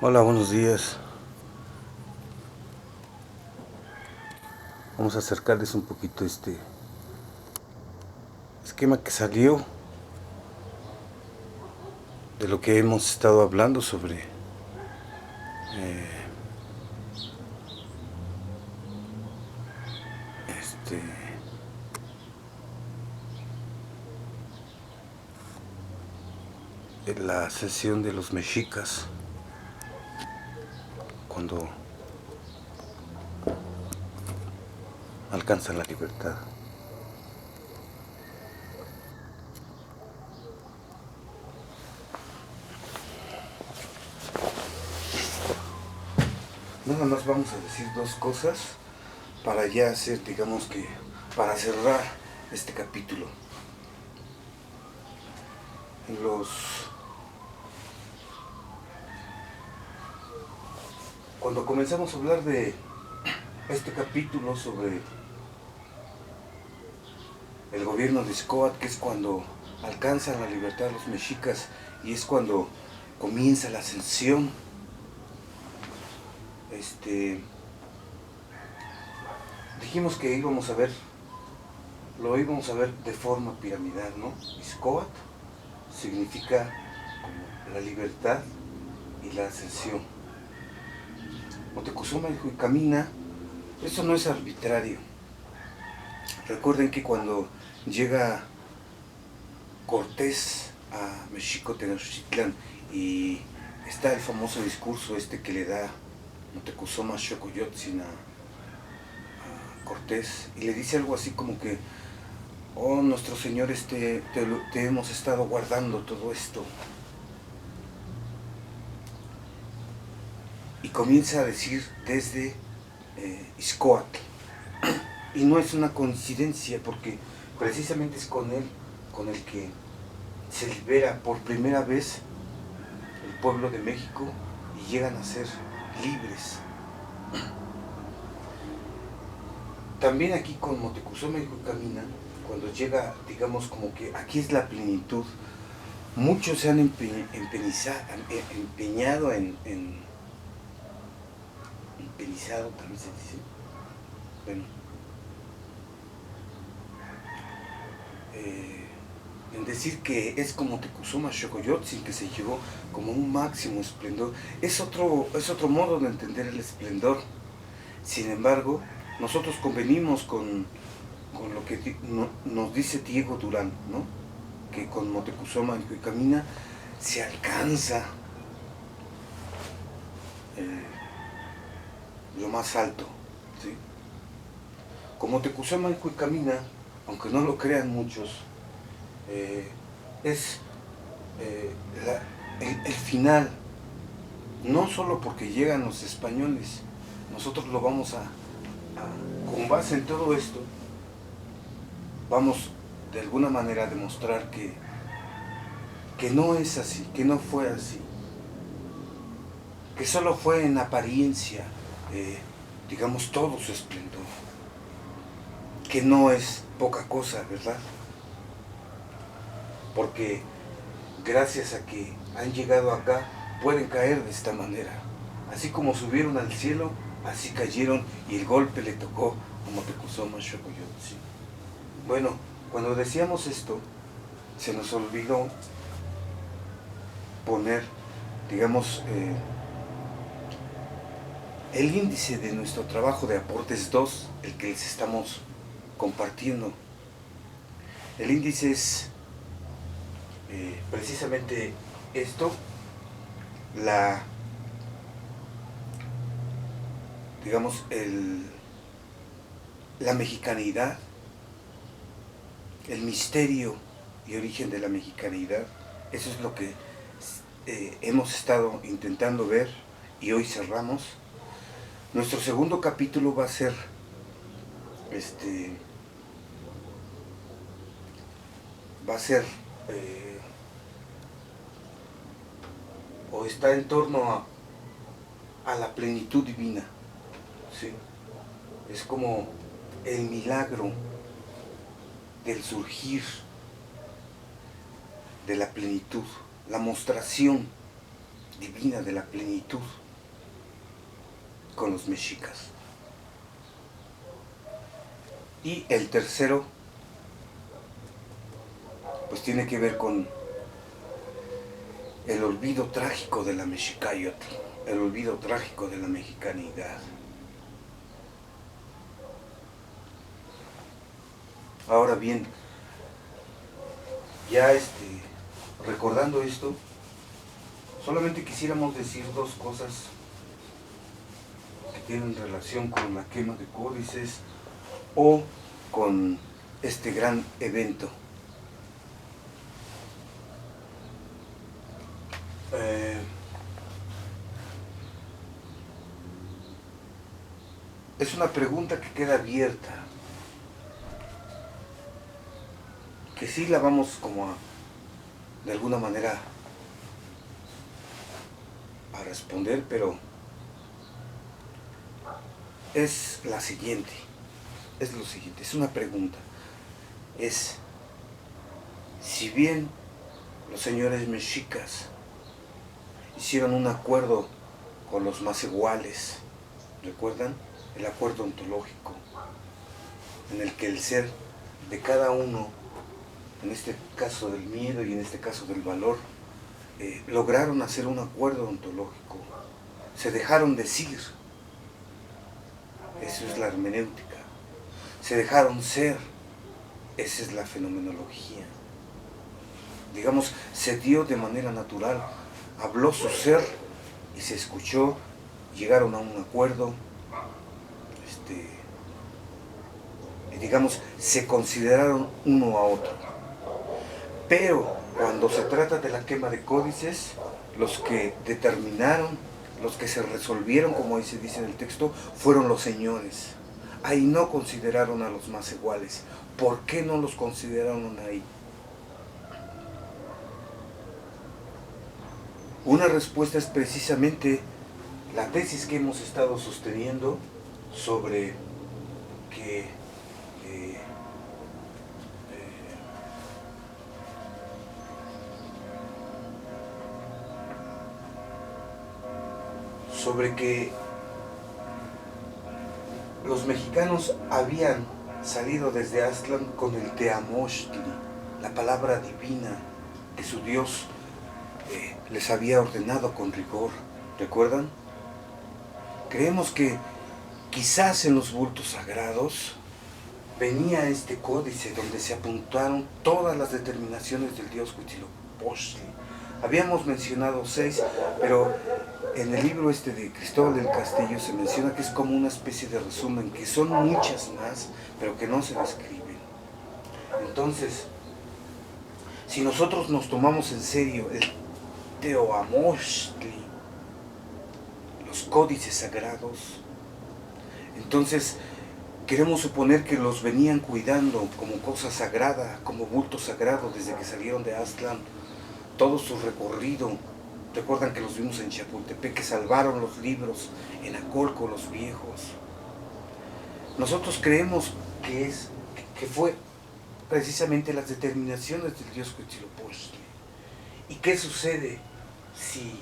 Hola, buenos días. Vamos a acercarles un poquito este esquema que salió de lo que hemos estado hablando sobre este la sesión de los mexicas cuando alcanzan la libertad. Nada más vamos a decir dos cosas para ya hacer, digamos que, para cerrar este capítulo. Los Cuando comenzamos a hablar de este capítulo sobre el gobierno de Xcóatl, que es cuando alcanzan la libertad los mexicas y es cuando comienza la ascensión, dijimos que lo íbamos a ver de forma piramidal, ¿no? Xcóatl significa como la libertad y la ascensión. Moctezuma dijo y camina, eso no es arbitrario. Recuerden que cuando llega Cortés a Mexico Tenochtitlán y está el famoso discurso que le da Moctezuma Xocoyotzin a Cortés y le dice algo así como que: oh, nuestros señores, te hemos estado guardando todo esto. Y comienza a decir desde Xcóatl. Y no es una coincidencia, porque precisamente es con él con el que se libera por primera vez el pueblo de México y llegan a ser libres. También aquí con Moctezuma y Camina, cuando llega, digamos como que aquí es la plenitud, muchos se han empeñado empenizado también se dice, bueno, en decir que es como Moctezuma Xocoyotzin, que se llevó como un máximo esplendor. Es otro modo de entender el esplendor. Sin embargo, nosotros convenimos con lo que nos dice Diego Durán, ¿no? Que con Moctezuma y Camina se alcanza lo más alto, ¿sí? Con Moctezuma y Camina, aunque no lo crean muchos, es el final, no solo porque llegan los españoles, nosotros lo vamos con base en todo esto, vamos de alguna manera a demostrar que no es así, que no fue así, que solo fue en apariencia, digamos, todo su esplendor, que no es poca cosa, ¿verdad? Porque gracias a que han llegado acá, pueden caer de esta manera. Así como subieron al cielo, así cayeron y el golpe le tocó a Moctezuma Xocoyotzin. Bueno, cuando decíamos esto, se nos olvidó poner, digamos, el índice de nuestro trabajo de aportes 2, el que les estamos compartiendo. El índice es precisamente esto, digamos, la mexicanidad, el misterio y origen de la mexicanidad. Eso es lo que hemos estado intentando ver y hoy cerramos. Nuestro segundo capítulo va a ser o está en torno a la plenitud divina, ¿sí? Es como el milagro del surgir de la plenitud, la mostración divina de la plenitud con los mexicas. Y el tercero, pues tiene que ver con el olvido trágico de la mexicayotl, el olvido trágico de la mexicanidad. Ahora bien, ya recordando esto, solamente quisiéramos decir dos cosas que tienen relación con la quema de códices o con este gran evento. Es una pregunta que queda abierta, que sí la vamos de alguna manera a responder, pero es lo siguiente, es una pregunta, es si bien los señores mexicas hicieron un acuerdo con los macehuales, ¿recuerdan? El acuerdo ontológico, en el que el ser de cada uno, en este caso del miedo y en este caso del valor, lograron hacer un acuerdo ontológico, se dejaron decir, eso es la hermenéutica, se dejaron ser, esa es la fenomenología. Digamos, se dio de manera natural, habló su ser y se escuchó, llegaron a un acuerdo, y digamos, se consideraron uno a otro. Pero cuando se trata de la quema de códices, los que determinaron, los que se resolvieron, como ahí se dice en el texto, fueron los señores. Ahí no consideraron a los más iguales. ¿Por qué no los consideraron ahí? Una respuesta es precisamente la tesis que hemos estado sosteniendo sobre que los mexicanos habían salido desde Aztlán con el Teamochtli, la palabra divina que su Dios les había ordenado con rigor. ¿Recuerdan? Creemos que quizás en los bultos sagrados venía este códice donde se apuntaron todas las determinaciones del dios Huitzilopochtli. Habíamos mencionado 6, pero en el libro de Cristóbal del Castillo se menciona que es como una especie de resumen, que son muchas más, pero que no se describen. Entonces, si nosotros nos tomamos en serio el Teoamochtli, los códices sagrados, entonces queremos suponer que los venían cuidando como cosa sagrada, como bulto sagrado desde que salieron de Aztlán, todo su recorrido. Recuerdan que los vimos en Chapultepec, que salvaron los libros en Acolco, los viejos. Nosotros creemos que fue precisamente las determinaciones del dios Huitzilopochtli. ¿Y qué sucede si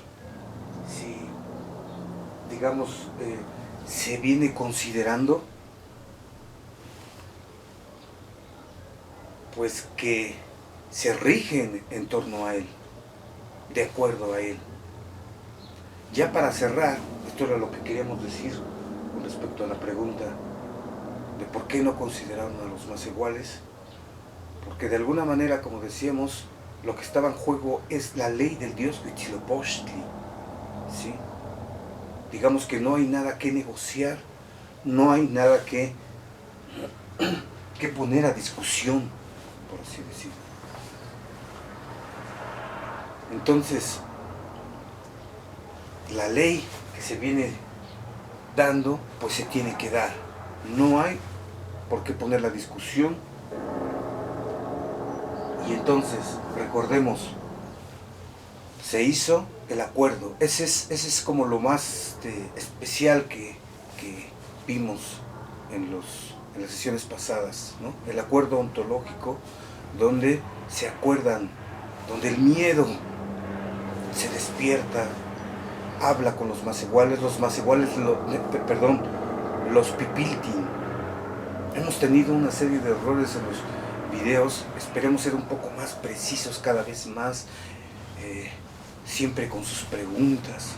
digamos, se viene considerando? Pues que se rigen en torno a él, de acuerdo a él. Ya para cerrar, esto era lo que queríamos decir con respecto a la pregunta de por qué no consideraron a los más iguales, porque de alguna manera, como decíamos, lo que estaba en juego es la ley del dios Huitzilopochtli, ¿sí? Digamos que no hay nada que negociar, no hay nada que poner a discusión, por así decirlo. Entonces, la ley que se viene dando, pues se tiene que dar. No hay por qué poner la discusión. Y entonces, recordemos, se hizo el acuerdo. Ese es como lo más especial que vimos en las sesiones pasadas, ¿no? El acuerdo ontológico, donde se acuerdan, donde el miedo se despierta, habla con los Masehuales, perdón, los Pipiltin. Hemos tenido una serie de errores en los videos, esperemos ser un poco más precisos cada vez más, siempre con sus preguntas.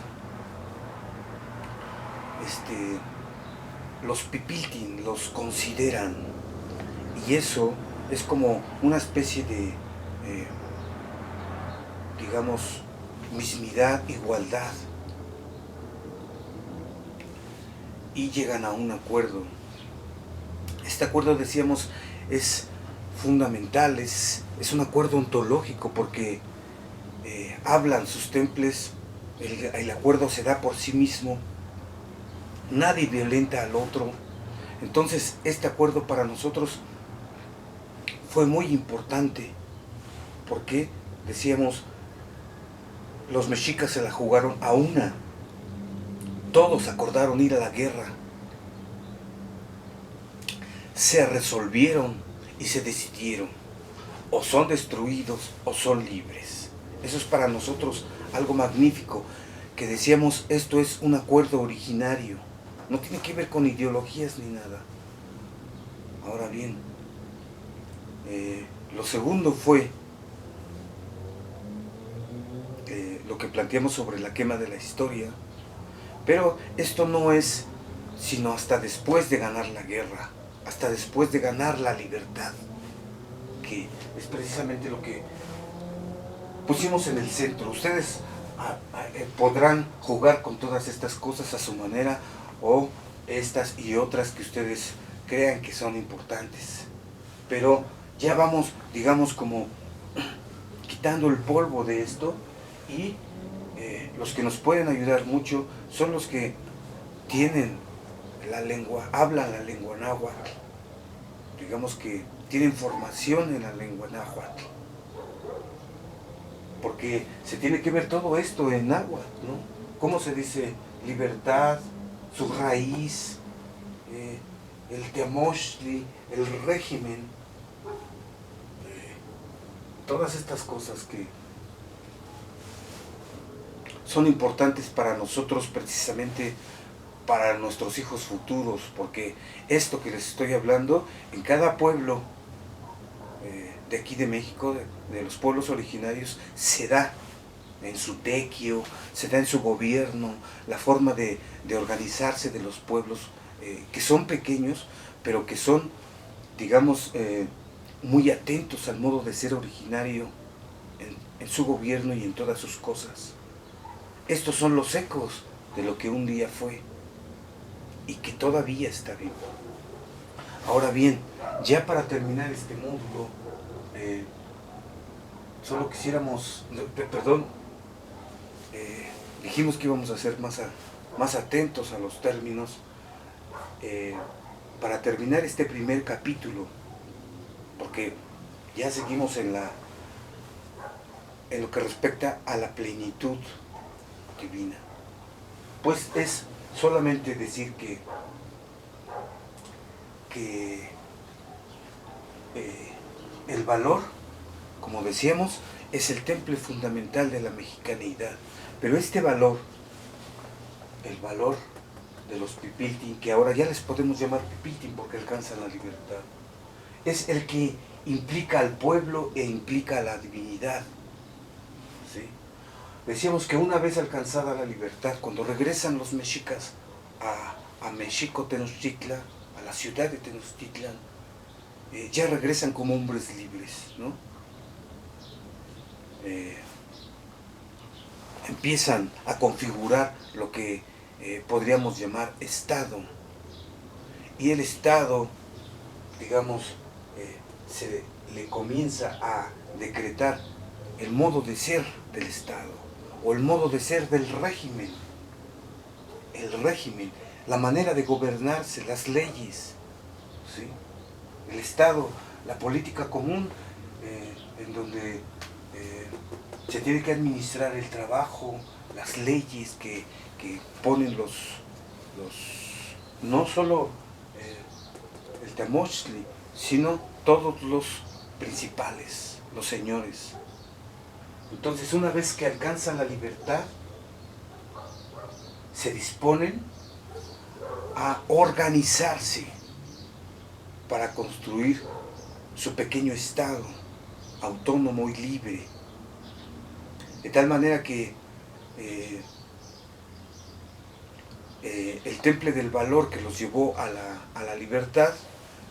Los Pipiltin los consideran, y eso es como una especie de, digamos, mismidad, igualdad, y llegan a un acuerdo. Este acuerdo, decíamos, es fundamental, es un acuerdo ontológico, porque hablan sus temples, el acuerdo se da por sí mismo, nadie violenta al otro. Entonces este acuerdo para nosotros fue muy importante, porque decíamos, los mexicas se la jugaron a una, todos acordaron ir a la guerra, se resolvieron y se decidieron, o son destruidos o son libres. Eso es para nosotros algo magnífico, que decíamos, esto es un acuerdo originario, no tiene que ver con ideologías ni nada. Ahora bien, lo segundo fue lo que planteamos sobre la quema de la historia, pero esto no es sino hasta después de ganar la guerra, hasta después de ganar la libertad, que es precisamente lo que pusimos en el centro. Ustedes podrán jugar con todas estas cosas a su manera, o estas y otras que ustedes crean que son importantes, pero ya vamos, digamos, como quitando el polvo de esto, y los que nos pueden ayudar mucho son los que tienen la lengua, hablan la lengua náhuatl, digamos que tienen formación en la lengua náhuatl, porque se tiene que ver todo esto en náhuatl, ¿no? ¿Cómo se dice libertad, su raíz, el temochtli, el régimen, todas estas cosas que son importantes para nosotros, precisamente para nuestros hijos futuros, porque esto que les estoy hablando, en cada pueblo de aquí de México, de los pueblos originarios, se da en su tequio, se da en su gobierno, la forma de organizarse de los pueblos, que son pequeños, pero que son, digamos, muy atentos al modo de ser originario en su gobierno y en todas sus cosas. Estos son los ecos de lo que un día fue y que todavía está vivo. Ahora bien, ya para terminar este módulo, solo quisiéramos, perdón, dijimos que íbamos a ser más atentos a los términos, para terminar este primer capítulo, porque ya seguimos en lo que respecta a la plenitud divina. Pues es solamente decir que el valor, como decíamos, es el temple fundamental de la mexicanidad, pero este valor, el valor de los Pipiltin, que ahora ya les podemos llamar Pipiltin porque alcanzan la libertad, es el que implica al pueblo e implica a la divinidad, ¿sí? Decíamos que una vez alcanzada la libertad, cuando regresan los mexicas a Mexico Tenochtitlan, a la ciudad de Tenochtitlan, ya regresan como hombres libres, ¿no? Empiezan a configurar lo que podríamos llamar Estado. Y el Estado, digamos, se le comienza a decretar el modo de ser del Estado, o el modo de ser del régimen. El régimen, la manera de gobernarse, las leyes, ¿sí? El Estado, la política común, en donde se tiene que administrar el trabajo, las leyes que ponen no solo el temochtli, sino todos los principales, los señores. Entonces, una vez que alcanzan la libertad, se disponen a organizarse para construir su pequeño estado autónomo y libre, de tal manera que el temple del valor que los llevó a la libertad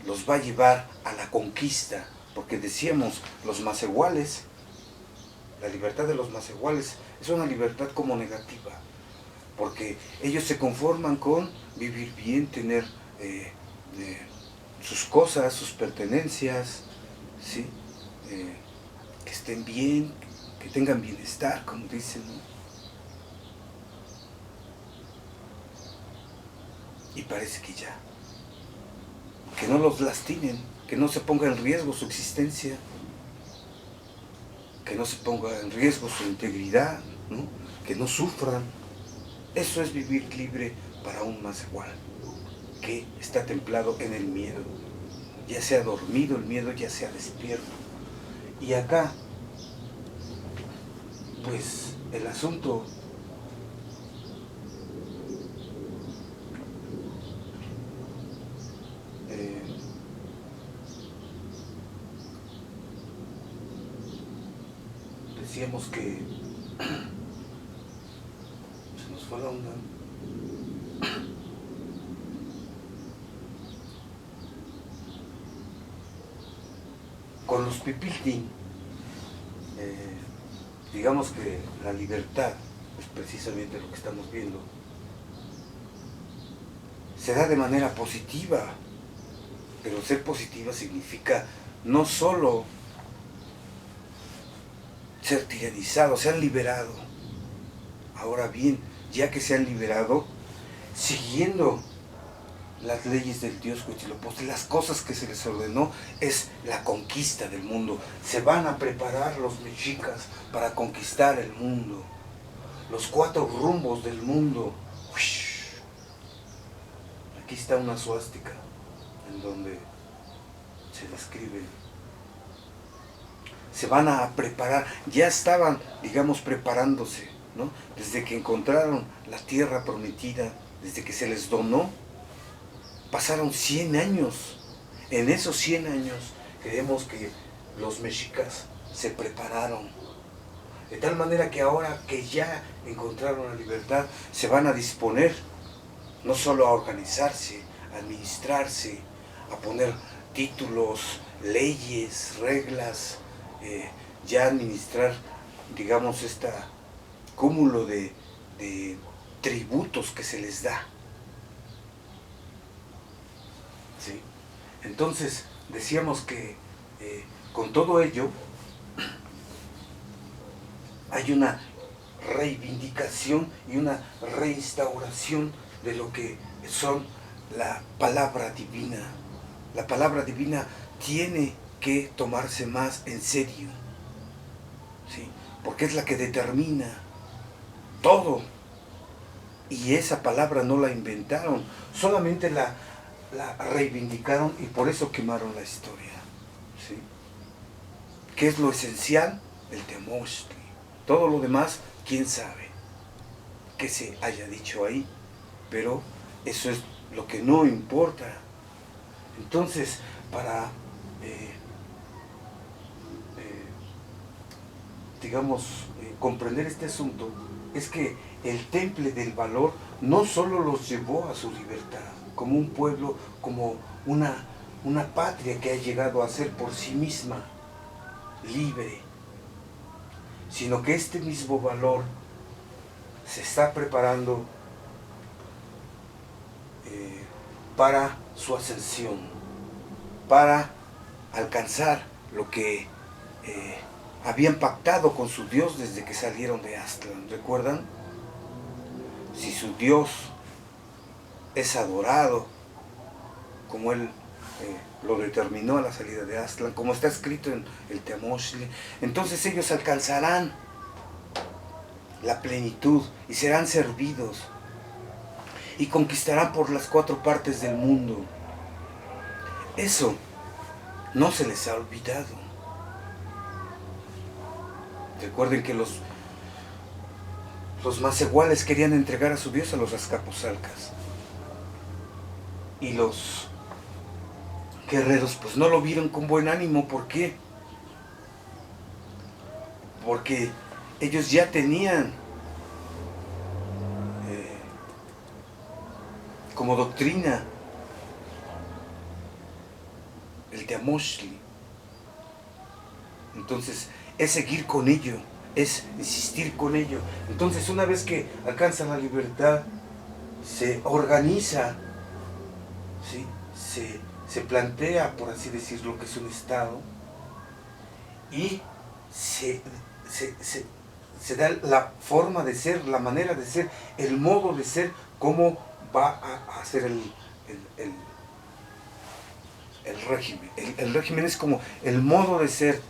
los va a llevar a la conquista, porque decíamos, los macehuales, la libertad de los macehuales es una libertad como negativa, porque ellos se conforman con vivir bien, tener sus cosas, sus pertenencias, ¿sí? Que estén bien, que tengan bienestar, como dicen, ¿no? Y parece que ya, que no los lastimen, que no se ponga en riesgo su existencia, que no se ponga en riesgo su integridad, ¿no? Que no sufran. Eso es vivir libre para un macehual, que está templado en el miedo, ya sea dormido el miedo, ya sea despierto. Y acá, pues el asunto decíamos que se nos fue la onda. Con los pipiltin, digamos que la libertad es precisamente lo que estamos viendo. Se da de manera positiva, pero ser positiva significa no solo ser tiranizados, se han liberado. Ahora bien, ya que se han liberado, siguiendo las leyes del dios Huitzilopochtli, las cosas que se les ordenó, es la conquista del mundo. Se van a preparar los mexicas para conquistar el mundo, los 4 rumbos del mundo. Aquí está una suástica en donde se describe. Se van a preparar, ya estaban, digamos, preparándose, ¿no? Desde que encontraron la tierra prometida, desde que se les donó, pasaron 100 años. En esos 100 años creemos que los mexicas se prepararon, de tal manera que ahora que ya encontraron la libertad, se van a disponer no solo a organizarse, a administrarse, a poner títulos, leyes, reglas, ya administrar, digamos, este cúmulo de tributos que se les da. ¿Sí? Entonces, decíamos que con todo ello hay una reivindicación y una reinstauración de lo que son la palabra divina. La palabra divina tiene que tomarse más en serio, ¿sí? Porque es la que determina todo. Y esa palabra no la inventaron, solamente la reivindicaron y por eso quemaron la historia, ¿sí? ¿Qué es lo esencial? El Temochtli. Todo lo demás, quién sabe qué se haya dicho ahí, pero eso es lo que no importa. Entonces, para digamos, comprender este asunto, es que el temple del valor no solo los llevó a su libertad, como un pueblo, como una patria que ha llegado a ser por sí misma libre, sino que este mismo valor se está preparando para su ascensión, para alcanzar lo que habían pactado con su Dios desde que salieron de Aztlán. ¿Recuerdan? Si su Dios es adorado, como él lo determinó a la salida de Aztlán, como está escrito en el Temochtli, entonces ellos alcanzarán la plenitud y serán servidos y conquistarán por las 4 partes del mundo. Eso no se les ha olvidado. Recuerden que los los macehuales querían entregar a su dios a los Azcapotzalcas. Y los guerreros pues no lo vieron con buen ánimo. ¿Por qué? Porque ellos ya tenían como doctrina el Teamochtli. Entonces es seguir con ello, es insistir con ello. Entonces una vez que alcanzan la libertad, se organiza, ¿sí? se plantea, por así decirlo, que es un Estado, y se da la forma de ser, la manera de ser, el modo de ser, cómo va a ser el régimen. El régimen es como el modo de ser,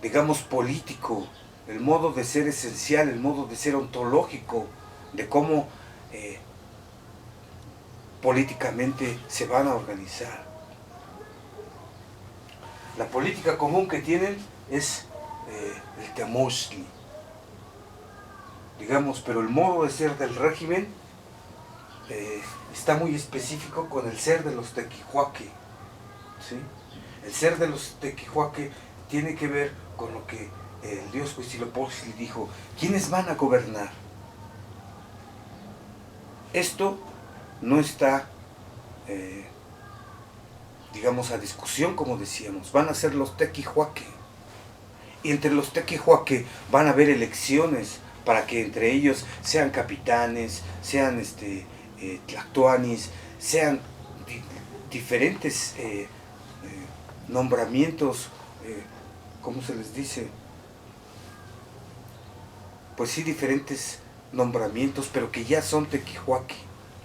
digamos, político, el modo de ser esencial, el modo de ser ontológico, de cómo políticamente se van a organizar. La política común que tienen es el Teamochtli, digamos, pero el modo de ser del régimen está muy específico con el ser de los Tequihuaque, ¿sí? El ser de los Tequihuaque tiene que ver con lo que el dios Huitzilopochtli dijo: ¿quiénes van a gobernar? Esto no está, digamos, a discusión, como decíamos. Van a ser los Tequihuaque. Y entre los Tequihuaque van a haber elecciones para que entre ellos sean capitanes, sean tlactuanis, sean diferentes nombramientos, ¿cómo se les dice? Pues sí, diferentes nombramientos, pero que ya son Tequihuaque,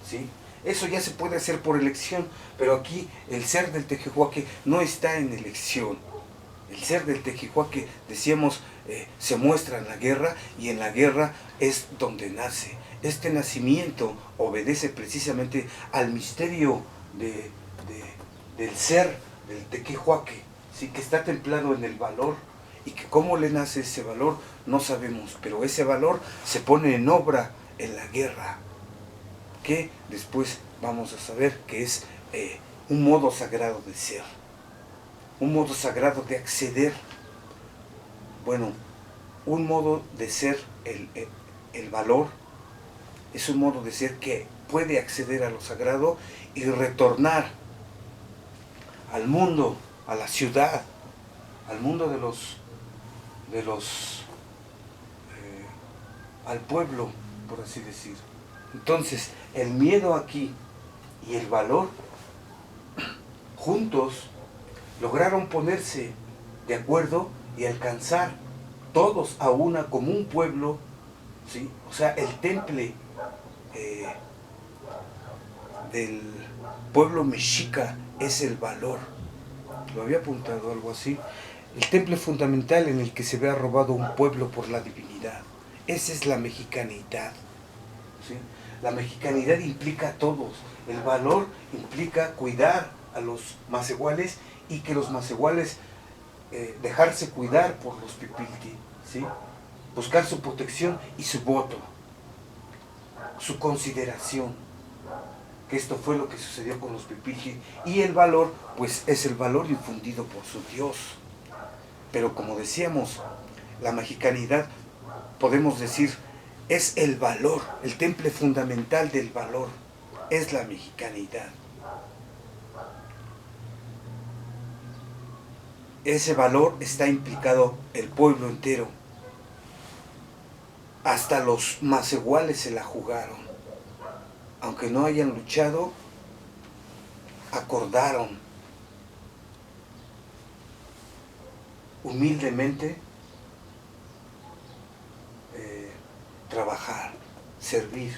¿sí? Eso ya se puede hacer por elección, pero aquí el ser del Tequihuaque no está en elección. El ser del Tequihuaque, decíamos, se muestra en la guerra, y en la guerra es donde nace. Este nacimiento obedece precisamente al misterio del ser del Tequihuaque, ¿sí? Que está templado en el valor, y que cómo le nace ese valor no sabemos, pero ese valor se pone en obra en la guerra, que después vamos a saber que es un modo sagrado de ser, un modo sagrado de acceder. Bueno, un modo de ser, el valor, es un modo de ser que puede acceder a lo sagrado y retornar al mundo, a la ciudad, al mundo al pueblo, por así decir. Entonces, el miedo aquí y el valor, juntos, lograron ponerse de acuerdo y alcanzar todos a una como un pueblo, ¿sí? O sea, el temple del pueblo mexica es el valor. Lo había apuntado algo así. El temple fundamental en el que se ve arrobado un pueblo por la divinidad. Esa es la mexicanidad, ¿sí? La mexicanidad implica a todos. El valor implica cuidar a los macehuales, y que los macehuales dejarse cuidar por los pipilti, ¿sí? Buscar su protección y su voto, su consideración, que esto fue lo que sucedió con los pipilti. Y el valor, pues es el valor infundido por su Dios. Pero como decíamos, la mexicanidad, podemos decir, es el valor, el temple fundamental del valor, es la mexicanidad. Ese valor está implicado el pueblo entero. Hasta los macehuales se la jugaron. Aunque no hayan luchado, acordaron humildemente trabajar, servir,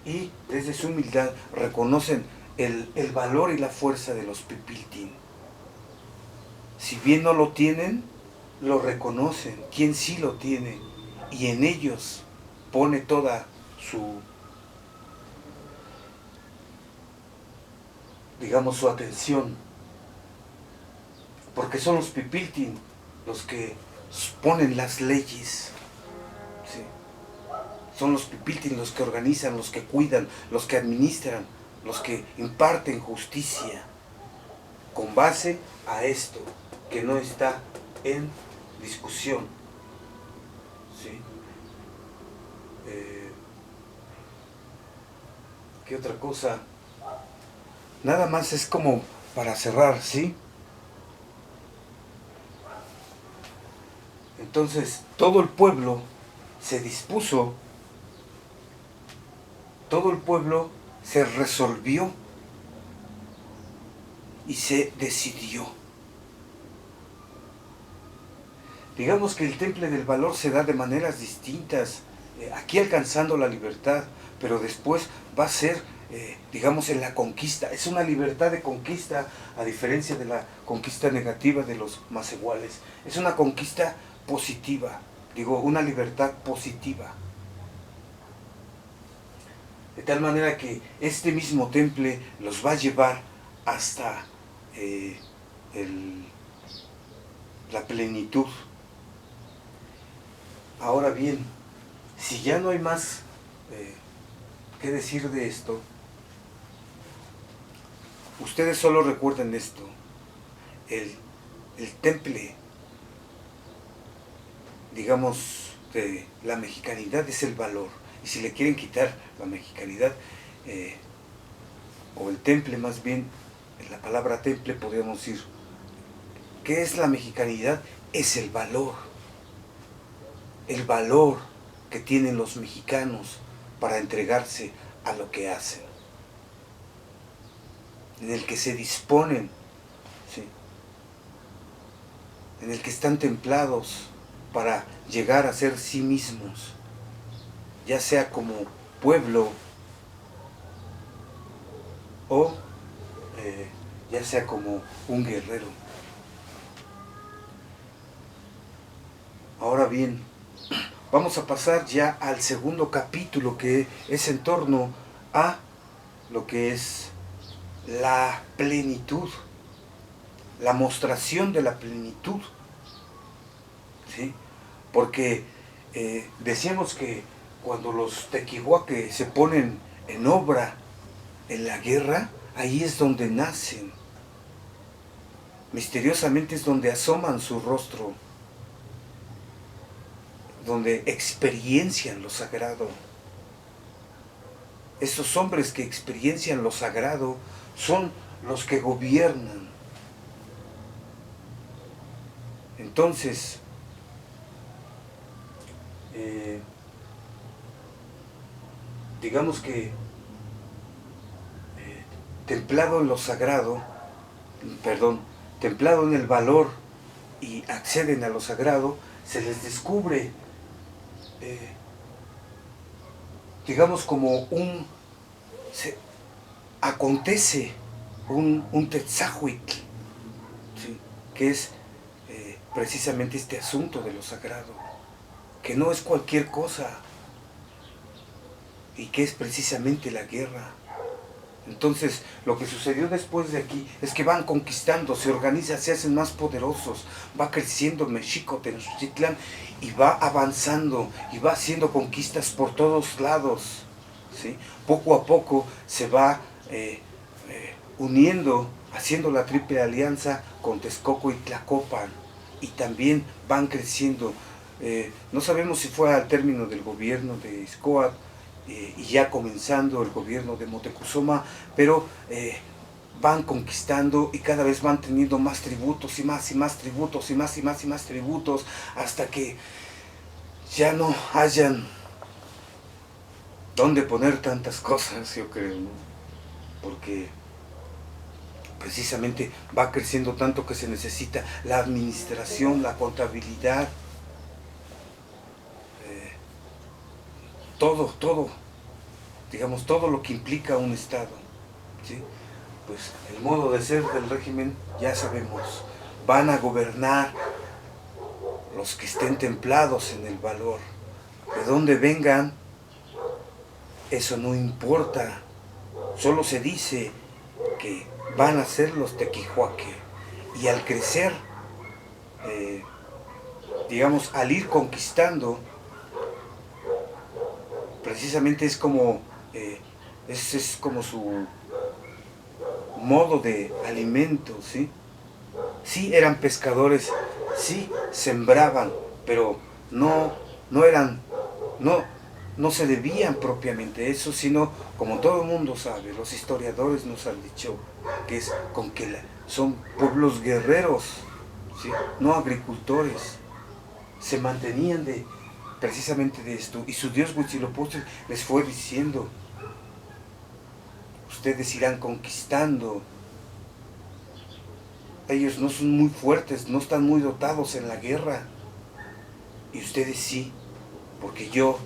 y desde su humildad reconocen el valor y la fuerza de los pipiltin. Si bien no lo tienen, lo reconocen. Quien sí lo tiene, y en ellos pone toda su, digamos, su atención, porque son los pipiltin los que ponen las leyes. ¿Sí? Son los pipiltin los que organizan, los que cuidan, los que administran, los que imparten justicia con base a esto que no está en discusión. ¿Sí? ¿Qué otra cosa? Nada más es como para cerrar, ¿sí? Entonces, todo el pueblo se dispuso, todo el pueblo se resolvió y se decidió. Digamos que el temple del valor se da de maneras distintas, aquí alcanzando la libertad, pero después va a ser, digamos, en la conquista. Es una libertad de conquista, a diferencia de la conquista negativa de los más iguales. Es una conquista positiva, digo, una libertad positiva. De tal manera que este mismo temple los va a llevar hasta la plenitud. Ahora bien, si ya no hay más que decir de esto, ustedes solo recuerden esto: el temple, digamos, de la mexicanidad es el valor. Y si le quieren quitar la mexicanidad, o el temple más bien, en la palabra temple podríamos decir, ¿qué es la mexicanidad? Es el valor que tienen los mexicanos para entregarse a lo que hacen, en el que se disponen, ¿sí? En el que están templados para llegar a ser sí mismos, ya sea como pueblo o ya sea como un guerrero. Ahora bien, vamos a pasar ya al segundo capítulo, que es en torno a lo que es la plenitud, la mostración de la plenitud, ¿sí? Porque decíamos que cuando los tequihuaque se ponen en obra en la guerra, ahí es donde nacen. Misteriosamente es donde asoman su rostro, donde experiencian lo sagrado. Esos hombres que experiencian lo sagrado son los que gobiernan. Entonces, digamos que templado en lo sagrado, templado en el valor, y acceden a lo sagrado, se les descubre, digamos, como acontece un Tetzahuitl, ¿sí? Que es precisamente este asunto de lo sagrado, que no es cualquier cosa, y que es precisamente la guerra. Entonces, lo que sucedió después de aquí es que van conquistando, se organizan, se hacen más poderosos, va creciendo Mexico, Tenochtitlán, y va avanzando, y va haciendo conquistas por todos lados, ¿sí? Poco a poco se va uniendo, haciendo la triple alianza con Texcoco y Tlacopan, y también van creciendo. No sabemos si fue al término del gobierno de Izcóatl, y ya comenzando el gobierno de Moctezuma, pero van conquistando y cada vez van teniendo más tributos y más tributos y más tributos, hasta que ya no hayan dónde poner tantas cosas, yo creo, ¿no? Porque precisamente va creciendo tanto que se necesita la administración, la contabilidad, todo, digamos, todo lo que implica un Estado, ¿sí? Pues el modo de ser del régimen, ya sabemos, van a gobernar los que estén templados en el valor. De dónde vengan, eso no importa, solo se dice que van a ser los tequihuaque, y al crecer, digamos, al ir conquistando, precisamente es como, es como su modo de alimento, ¿sí? Sí eran pescadores, sí sembraban, pero no, no eran, no, no se debían propiamente a eso, sino, como todo el mundo sabe, los historiadores nos han dicho que es con que son pueblos guerreros, ¿sí? No agricultores, se mantenían precisamente de esto, y su dios Huitzilopochtli les fue diciendo: ustedes irán conquistando. Ellos no son muy fuertes, no están muy dotados en la guerra. Y ustedes sí, porque yo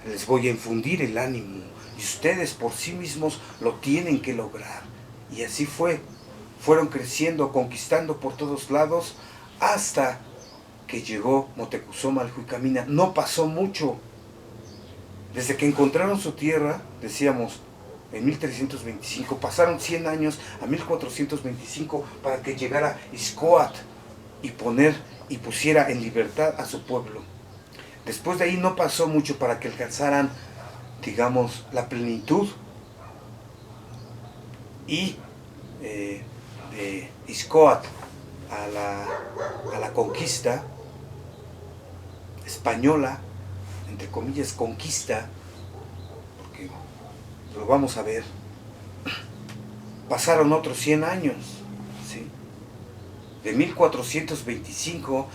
les voy a infundir el ánimo. Y ustedes por sí mismos lo tienen que lograr. Y así fue. Fueron creciendo, conquistando por todos lados, hasta que llegó Moctezuma al Juicamina. No pasó mucho. Desde que encontraron su tierra, decíamos, en 1325, pasaron 100 años a 1425 para que llegara Izcóatl y pusiera en libertad a su pueblo. Después de ahí no pasó mucho para que alcanzaran, digamos, la plenitud. Y de Izcóatl a la conquista española, entre comillas, conquista, porque lo vamos a ver, pasaron otros 100 años, ¿sí? De 1425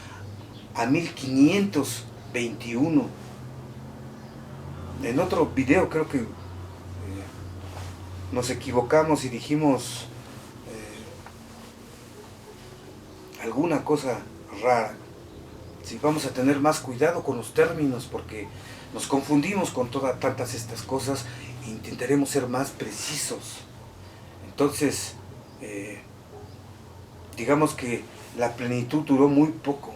a 1521. En otro video creo que nos equivocamos y dijimos alguna cosa rara. Sí, vamos a tener más cuidado con los términos porque nos confundimos con tantas estas cosas e intentaremos ser más precisos. Entonces, digamos que la plenitud duró muy poco,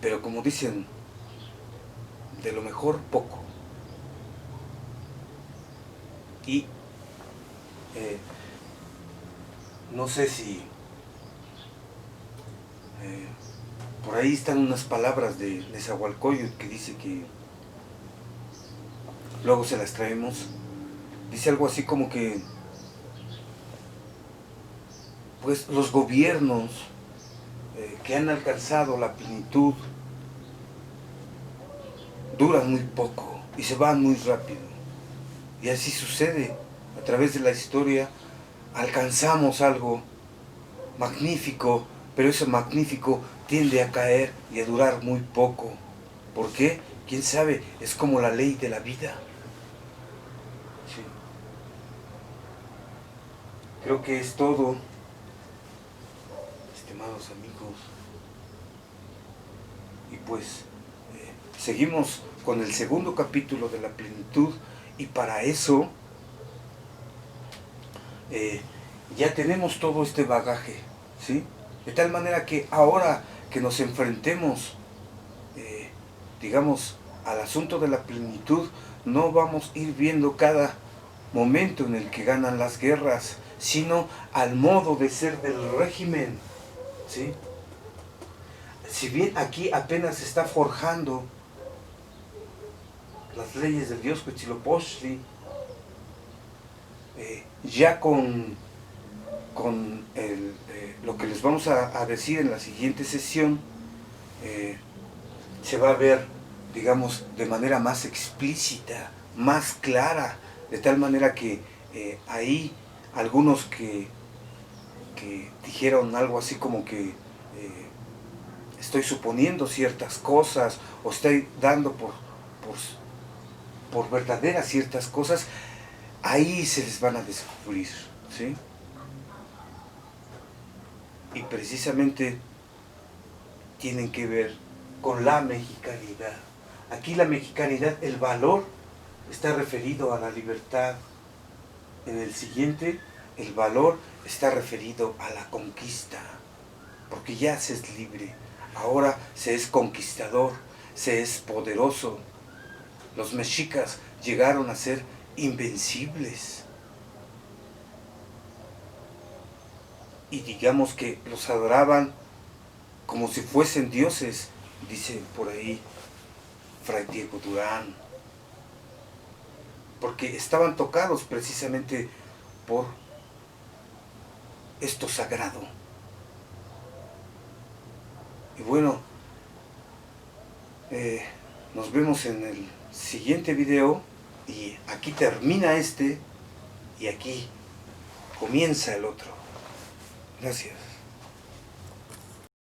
pero como dicen, de lo mejor poco. Y no sé si por ahí están unas palabras de Nezahualcóyotl que dice que luego se las traemos. Dice algo así como que pues los gobiernos que han alcanzado la plenitud duran muy poco y se van muy rápido. Y así sucede a través de la historia. Alcanzamos algo magnífico, pero ese magnífico tiende a caer y a durar muy poco. ¿Por qué? ¿Quién sabe? Es como la ley de la vida. Sí. Creo que es todo, estimados amigos. Y pues seguimos con el segundo capítulo de la plenitud, y para eso ya tenemos todo este bagaje, ¿sí? De tal manera que ahora que nos enfrentemos, digamos, al asunto de la plenitud, no vamos a ir viendo cada momento en el que ganan las guerras, sino al modo de ser del régimen, ¿sí? Si bien aquí apenas se está forjando las leyes del dios Huitzilopochtli, ya con lo que les vamos a decir en la siguiente sesión, se va a ver, digamos, de manera más explícita, más clara, de tal manera que ahí algunos que dijeron algo así como que estoy suponiendo ciertas cosas o estoy dando por verdaderas ciertas cosas, ahí se les van a descubrir, ¿sí? Y precisamente tienen que ver con la mexicanidad. Aquí la mexicanidad, el valor, está referido a la libertad. En el siguiente, el valor está referido a la conquista, porque ya se es libre, ahora se es conquistador, se es poderoso. Los mexicas llegaron a ser invencibles. Y digamos que los adoraban como si fuesen dioses, dice por ahí Fray Diego Durán, porque estaban tocados precisamente por esto sagrado. Y bueno, nos vemos en el siguiente video, y aquí termina este y aquí comienza el otro. Gracias.